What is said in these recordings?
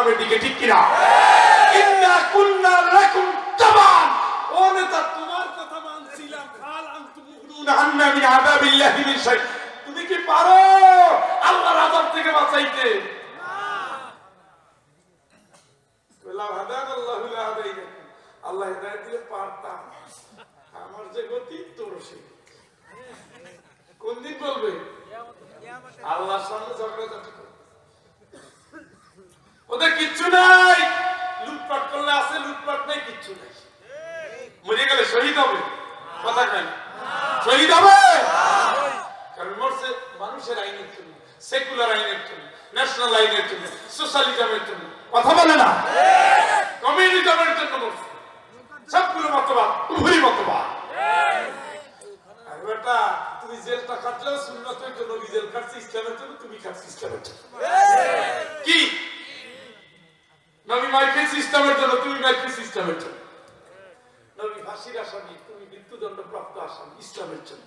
সামনের দিকে, ঠিক কিনা? ইন্না কুন্না লাকুম তাবান, ও নেতা তোমার কথা মানছিলাম, হাল আনতুম মুগনুনা আন্না মিন আযাবিল্লাহি মিন শাই, তুমি কি পারো আল্লাহর আযাব থেকে বাঁচাইতে? না, হাদানাল্লাহু লা হাদাইনা, আল্লাহ হিদায়াত দিলে পারতাম, আমার যে গতি তোর সেই। কোন দিন বলবে? আল্লাহর সামনে ঝগড়াঝাটি করে। ওদের কিচ্ছু নাই, লুটপাট করলে আছে, লুটপাট নাই, কিচ্ছু নাই। মরে গেলে শহীদ হবে, কথা কেন? শহীদ হবে, কারণ মরছে মানুষের আইনের জন্য, সেকুলার আইনের জন্য, ন্যাশনাল আইনের জন্য, সোশ্যালিজমের জন্য, কথা বলে না, কমিউনিজমের জন্য মরছে। সবগুলো মতবাদ উভয় মতবাদ। আর বেটা তুমি জেলটা কাটলেও সুন্নতের জন্য, নবী জেল কাটছে ইসলামের জন্য, তুমি কাটছে ইসলামের জন্য। কি নবী মাইকে ইসলামের জন্য, তুমি মাইকে ইসলামের জন্য। নবী ফাঁসির আসামি, তুমি মৃত্যুদণ্ড প্রাপ্ত আসামি ইসলামের জন্য।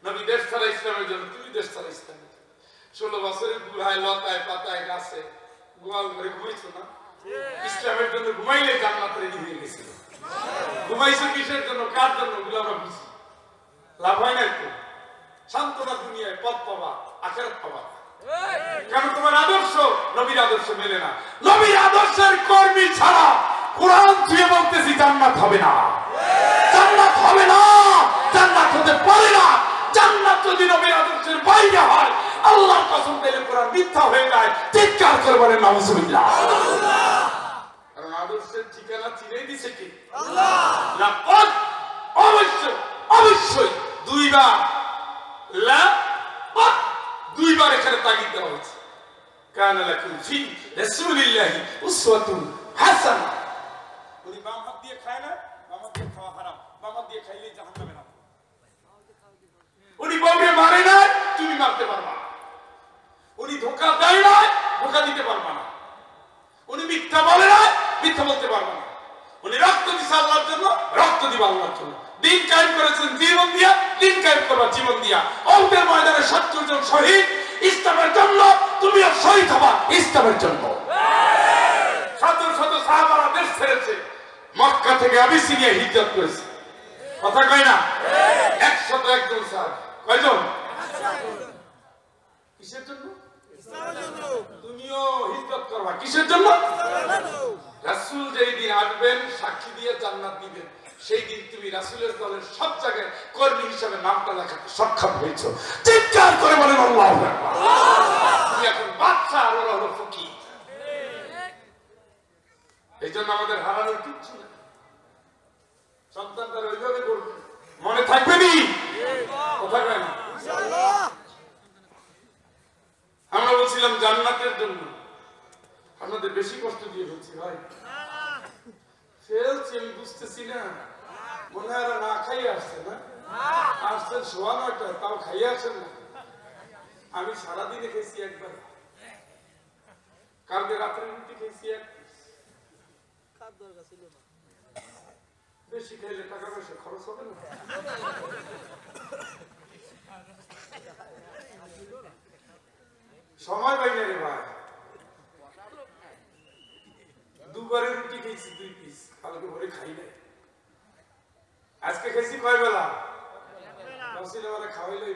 নবী দেশ ছাড়া ইসলামের জন্য, তুমি দেশ ছাড়া ইসলামের জন্য। 16 বছরের বুড়ায় লতায় পাতায় গাছে গোয়াল ঘরে ঘুমাইছো না? ইসলামের জন্য ঘুমাইলে জান্নাত রেডি হয়ে গেছিল। ঘুমাইছো কিসের জন্য, কার জন্য, ওগুলো আমরা বুঝি। লাভ হয় না একটু? সান্ত্বনা দুনিয়ায় পথ পাবা, আখিরাত পাবা। কারণ তোমার আদর্শ নবীর আদর্শ মেলে না। নবীর আদর্শের কর্মী ছাড়া কোরআন ছুঁয়ে বলতেছি জান্নাত হবে না, জান্নাত হবে না, জান্নাত হতে পারে না। জান্নাত যদি নবীর আদর্শের বাইরে হয়, আল্লাহর কসম পেলে কোরআন মিথ্যা হয়ে যায়। চিৎকার করে বলেন নাউজুবিল্লাহ। কারণ আদর্শের ঠিকানা চিনেই দিছে কি? আল্লাহ। লাকাদ, অবশ্যই অবশ্যই, দুইবার লাকাদ, দুইবার এখানে তাগিদ দেওয়া হয়েছে। কানা লাকুম ফি রাসূলিল্লাহি উসওয়াতুন হাসানাহ। উনি বাম হাত দিয়ে খায় না, বাম হাত দিয়ে খাওয়া হারাম, বাম হাত দিয়ে খাইলে জাহান্নামে যাবে। উনি বউকে মারে না, তুমি মারতে পারবা না। উনি ধোঁকা দেয় না, ধোঁকা দিতে পারবা না। উনি মিথ্যা বলে না, মিথ্যা বলতে পারবা না। উনি রক্ত দিছে আল্লাহর জন্য, রক্ত দিবা আল্লাহর জন্য। দিন কায়েম করেছেন জীবন দিয়া, দিন কায়েম করবা জীবন দিয়া। ওহদের ময়দানে 70 জন শহীদ ইসলামের জন্য, তুমিও শহীদ হবা ইসলামের জন্য। শত শত সাহাবারা দেশ ছেড়েছে, মক্কা থেকে আবিসিনিয়া হিজরত করেছে, কথা কয় না? 101 জন সাহাবা, কয়জন? কিসের জন্য? ইসলামের জন্য। তুমিও হিজরত করবা কিসের জন্য? রাসূল যেই দিন আসবেন সাক্ষী দিয়ে জান্নাত দিবেন, সেই দিন তুমি রাসূলের দলের সব জায়গায় কর্মী হিসেবে নামটা লেখাতে সক্ষম হয়েছো। চিৎকার করে বলেন আল্লাহু আকবার। তুমি এখন বাদশা আর ওরা হলো ফকির। এই জন্য আমাদের হারানোর কিচ্ছু নেই। সন্তানদের ওইভাবে করবে, মনে থাকবে নি? কোথায় গেল? ইনশাআল্লাহ। আমরা বলছিলাম জান্নাতের জন্য, আপনাদের বেশি কষ্ট দিয়ে বলছি ভাই। ফেলছি আমি বুঝতেছি না, মনে হয় না খাইয়ে আসছে না, আসছেন 9:15, তাও খাইয়ে আসেন না। আমি সারাদিনে খেয়েছি একবার, কালকে রাত্রে রুটি খেয়েছি এক। বেশি খাইলে টাকা পয়সা খরচ হবে না। সময় পাই না রে ভাই। দুবারে রুটি খেয়েছি 2 পিস, কালকে ভরে খাই নাই। আজকে খেয়েছি কয় বেলা? খাওয়াইলে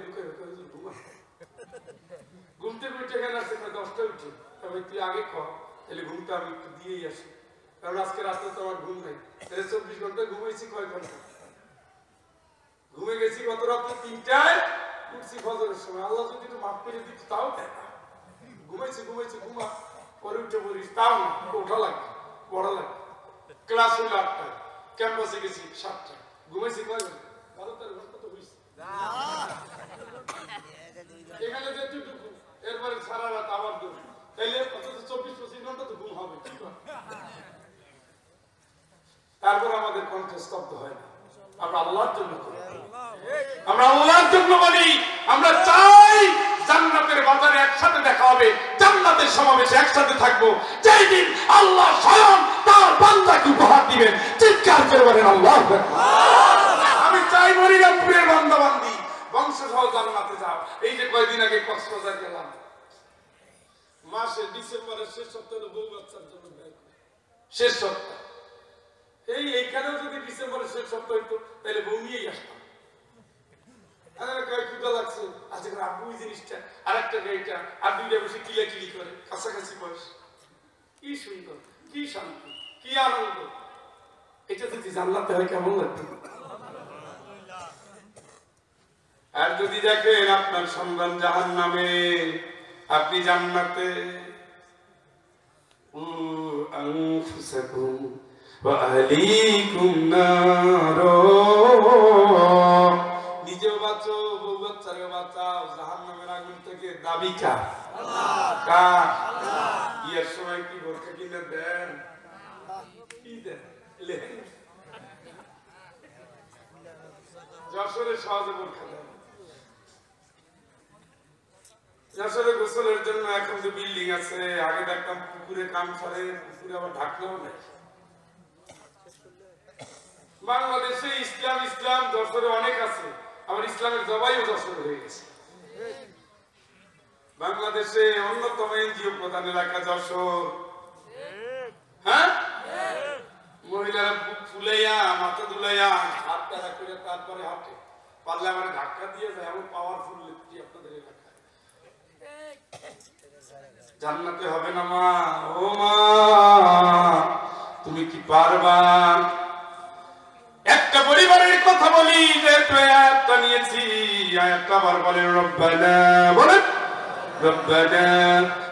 ঘুমতে ঘুরতে কেন আসছে? 10টায় উঠে, তবে তুই আগে খাও, তাহলে ঘুমটা আমি একটু দিয়েই আসি, কারণ আজকে রাস্তা তো আমার ঘুম নাই। তাহলে 24 ঘন্টা ঘুমাইছি কয় ঘন্টা? ঘুমে গেছি গত রাত্রে 3টায়, উঠছি ফজরের সময়। আল্লাহ যদি একটু মাফ করে দিত তাও দেয় না। ঘুমাইছি ঘুমা, পরে উঠে পড়িস তাও না, ওঠা লাগবে, পড়া লাগবে। ক্লাস হইল 8টায়, ক্যাম্পাসে গেছি 7টায়, ঘুমাইছি কয় ঘন্টা? 12-13 ঘন্টা তো হয়েছে। এখানে যেটুকু, এরপরে সারা রাত আবার ঘুম, তাইলে অন্তত 24-25 ঘন্টা তো ঘুম হবে। তারপর আমাদের কণ্ঠ স্তব্ধ হয় না। আমরা আল্লাহর জন্য করি, আমরা আল্লাহর জন্য বলি। আমরা চাই জান্নাতের বাজারে একসাথে দেখা হবে, জান্নাতের সমাবেশে একসাথে থাকবো, যেই দিন আল্লাহ স্বয়ং তার বান্দাকে উপহার দিবেন। চিৎকার করে বলেন আল্লাহু আকবার। আমি চাই মরিরামপুরের বান্দা বান্দি বংশ সহ জান্নাতে যাও। এই যে কয়েকদিন আগে কক্সবাজার গেলাম, মাসে ডিসেম্বরের শেষ সপ্তাহে বউ বাচ্চার জন্য ব্যয় করে। শেষ সপ্তাহ এইখানেও যদি ডিসেম্বরের শেষ সপ্তাহ হইতো তাহলে বউ নিয়েই আসতাম। ক্ষুদা লাগছে আচ্ছা করে আব্বু ওই জিনিসটা আর একটা গাড়িটা আর দুইটা বসে কিলাকিলি করে কাছাকাছি বয়স। কি সুন্দর, কি শান্তি, কি আনন্দ। এটা যদি জান্নাতে হয় কেমন লাগবে। আর যদি দেখেন আপনার সন্তান জাহান্নামে আপনি জান্নাতে, আনফুসাকুম ওয়া আহলিকুম নার, নিজেও বাঁচো বউ বাচ্চাকে বাঁচাও জাহান্নামের আগুন থেকে। দাবি কার? কার? বিয়ের সময় কি বোরকা কিনে দেন? কি দেন? যশোরে সহজে বোরকা দেন। যশোরে গোসলের জন্য এখন তো বিল্ডিং আছে, আগে দেখতাম পুকুরে কাম ছাড়ে, পুকুরে আবার ঢাকনাও নেই। বাংলাদেশে ইসলাম ইসলাম যশোরে অনেক আছে, আবার ইসলামের জবাইও যশোরে হয়ে গেছে। বাংলাদেশে অন্যতম এনজিও প্রধান এলাকা যশোর। হ্যাঁ, মহিলারা বুক ফুলাইয়া মাথা দুলাইয়া হাত তারা করে তারপরে হাঁটে, পারলে আমার ধাক্কা দিয়ে যায়, এমন পাওয়ারফুল লিফটি আপনাদের এলাকায়। জান্নাতে হবে না মা? ও মা, তুমি কি পারবা? একটা পরিবারের কথা বলি, যেহেতু আয়াতটা নিয়েছি, আয়াতটা আবার বলে রব্বানা, বলেন ربنا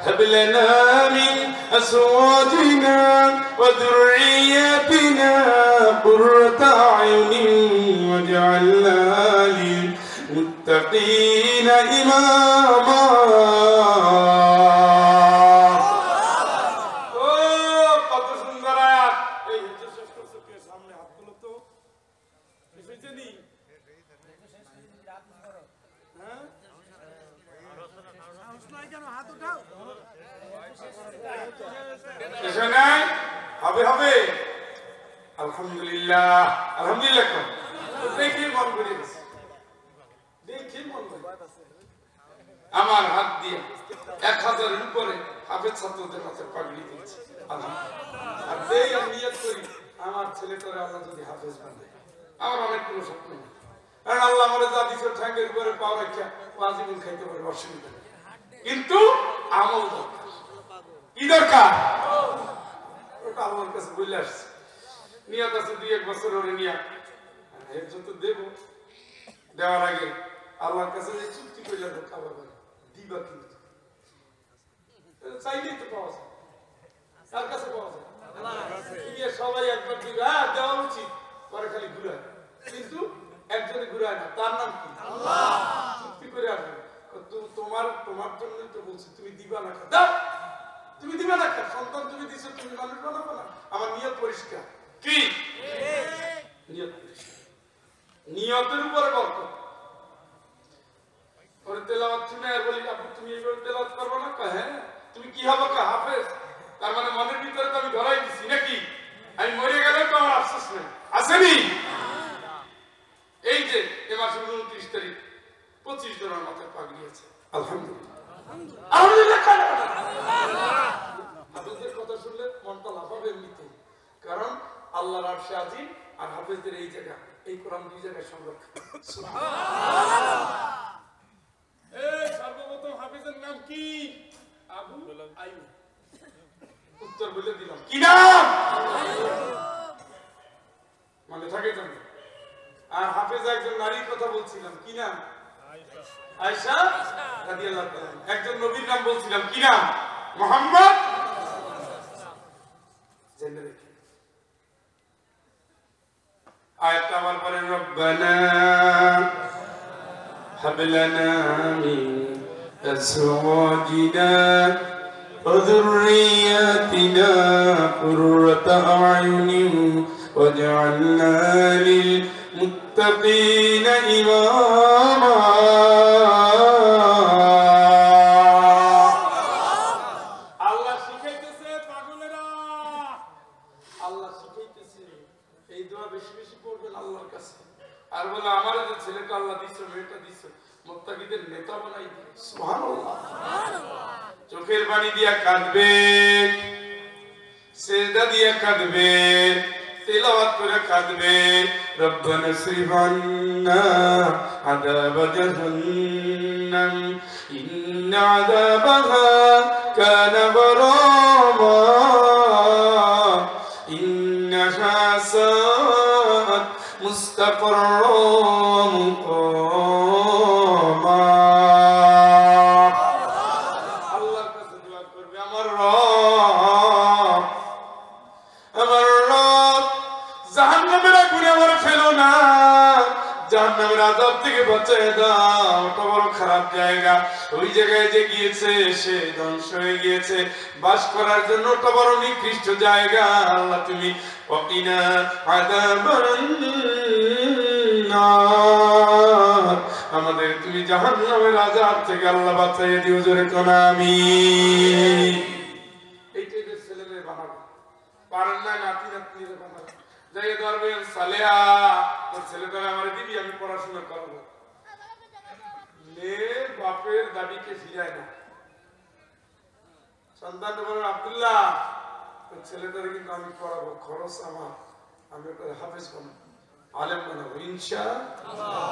هب لنا من أزواجنا وذرياتنا قرة أعين واجعلنا للمتقين إماما। কত সুন্দর আয়াত। এই হচ্ছে শ্রেষ্ঠ চোখের সামনে হাত তুলো তো, বুঝেছেনি? হবে হবে আলহামদুলিল্লাহ, আলহামদুলিল্লাহ। দেখে মন করে গেছে, দেখে মন করে। আমার হাত দিয়ে 1000-এর উপরে হাফেজ ছাত্রদের হাতে পাগড়ি দিয়েছে। আর দেই আমি নিয়ত করি আমার ছেলেটারে আল্লাহ যদি হাফেজ বানায়, আমার অনেক কোনো স্বপ্ন নেই। কারণ আল্লাহ আমার যা দিচ্ছে ঠ্যাঙ্গের উপরে পাও রাখিয়া আজীবন খাইতে পারে, অসুবিধা নেই। কিন্তু আমল দরকার। কি দরকার? ওটা আমার কাছে বলে আসছে, নিয়ত আছে 2-1 বছর ওরে নিয়া একজন তো দেব। দেওয়ার আগে আল্লাহর কাছে যে চুক্তি করে যাবো খাবার দিবা, কিন্তু চাইলেই তো পাওয়া যায়। কার কাছে পাওয়া যায়? সবাই একবার দিবে, হ্যাঁ দেওয়া উচিত, পরে খালি ঘুরায়। কিন্তু একজনে ঘুরায় না, তার নাম কি? চুক্তি করে আসবে। তোমার জন্য তো বলছি, তুমি দিবা না, দাও। তুমি দিবা না, সন্তান তুমি দিছো, তুমি মানুষ বানাবো না। আমার নিয়ত পরিষ্কার। কি নিয়ত? নিয়তের উপরে বরকত। ওর তেলাওয়াত শুনে আর বলি, আপু তুমি এইভাবে তেলাওয়াত করবে না? হ্যাঁ। তুমি কি হবে? হাফেজ। তার মানে মনের ভিতরে তো আমি ধরাই দিছি নাকি? আমি মরে গেলে তো আমার আফসোস নেই, আসেনি? এই যে এ মাসের 29 তারিখ 25 জনের মাথায় পাগড়ি আছে, আলহামদুলিল্লাহ। আলহামদুলিল্লাহ। হাফেজদের কথা শুনলে মনটা লাফাবে এমনিতে, কারণ আল্লাহর আরশে আজিম আর হাফেজদের এই জায়গা, এই কোরআন 2 জায়গায় সংরক্ষণ। সর্বপ্রথম হাফেজের নাম কি? আবু আইয়ুব। উত্তর বলে দিলাম, কি নাম? মানে থাকে জানো। আর হাফেজ একজন নারীর কথা বলছিলাম, কি নাম? আয়েশা রাদিয়াল্লাহু তাআলা। একজন নবীর নাম বলছিলাম, কি নাম? মুহাম্মদ। জেনে রেখে আয়াতটা আমার পরে রব্বানা হাব লানা মিন আজওয়াজিনা ওয়া যুররিয়াতিনা কুররাতা আ'য়ুনিন ওয়াজআলনা লিল মুত্তাকিনা ইমামা। আল্লাহ শিখাইতেছে পাগলেরা, আল্লাহ শিখাইতেছে এই দোয়া বেশি বেশি পড়বেন আল্লাহর কাছে। আর বলে আমার যে ছেলেটা আল্লাহ দিচ্ছে, মেয়েটা দিচ্ছে, মুত্তাকিদের নেতা বানাই দিন। সুবহানাল্লাহ। চোখের পানি দিয়া কাঁদবে, সেজদা দিয়া কাঁদবে, তিলাওয়াত করে কাঁদবে, রব্বানা সরিফ আন্না আযাব জাহান্নাম ইন্না আযাবাহা কানা গরামা ইন্নাহা সাআত মুস্তাকররাম মুকামা। আল্লাহর কাছে দোয়া করবে, আমার রব, আমার রব, জাহান্নামের আগুনে আমার ফেলো না, জাহান্নামের আযাব থেকে বাঁচিয়ে দাও। ওটা বড় খারাপ জায়গা, ওই জায়গায় যে গিয়েছে সে ধ্বংস হয়ে গিয়েছে। বাস করার জন্য ওটা বড় নিকৃষ্ট জায়গা। আল্লাহ তুমি ওয়াকিনা আযাবান নার, আমাদের তুমি জাহান্নামের আযাব থেকে আল্লাহ বাঁচিয়ে দিও। জোরে কোন আমিন। এইটাই যে ছেলেমেয়ে বানাবো, পারেন না নাতি নাতনিরে বানাবো, যাই ধরবেন সালেহা তোর ছেলেটারে আমার দিবি, আমি পড়াশোনা করবো। মেয়ে বাপের দাবিকে ফিরায় না। সন্তান বলেন আব্দুল্লাহ তোর ছেলেটারে কিন্তু আমি পড়াবো, খরচ আমার, আমি ওটা হাফেজ বানাবো, আলেম বানাবো ইনশাআল্লাহ।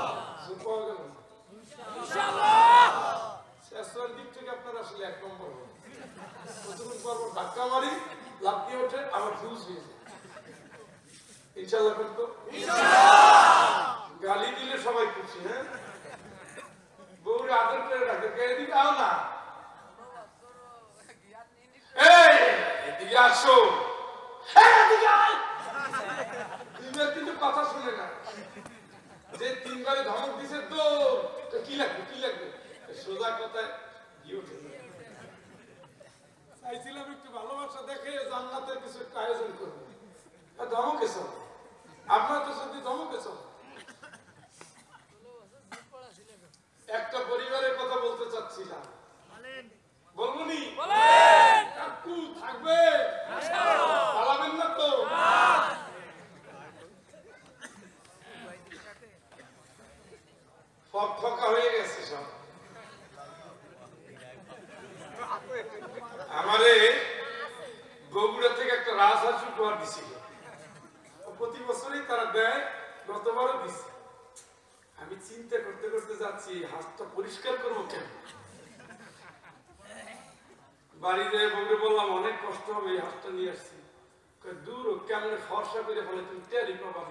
শেষের দিক থেকে আপনার আসলে এক নম্বর হবে, প্রথমে পর্ব ধাক্কা মারি, লাফ দিয়ে ওঠে, আবার ফিউজ হয়ে যায়। ইনশাআল্লাহ করতো, গালি দিলে সবাই খুশি। হ্যাঁ, বউরে আদর করে রাখে, এদিকে আও না, এই এদিকে আসো, কিন্তু কথা শুনে না। যে তিনবারে ধমক দিছে তো কি লাগবে, কি লাগবে, সোজা কথায় গিয়ে ওঠে। চাইছিলাম একটু ভালোবাসা দেখে জান্নাতের কিছু একটা আয়োজন করবো, ধমকে সব আপনার তো সত্যি ধমকে সব। একটা পরিবারের কথা বলতে চাচ্ছিলাম, বলবো নি? কাকু থাকবে, পালাবেন না তো? ফকা হয়ে গেছে সব। আমারে বগুড়া থেকে একটা রাজহাঁস উপহার দিছিল, প্রতি বছরই তারা দেয়, গতবারও দিছে। আমি চিন্তা করতে করতে যাচ্ছি হাঁসটা পরিষ্কার করবো কেন। বাড়িতে বউকে বললাম অনেক কষ্ট হবে, এই হাঁসটা নিয়ে আসছি। দূর কেমন ফর্সা করে ফলে তুমি টেরি পাবা।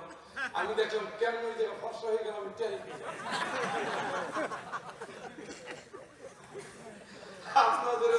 আমি দেখলাম কেমন ওই জায়গায় ফর্সা হয়ে গেল, আমি টেরি পেয়ে হাঁস না ধরে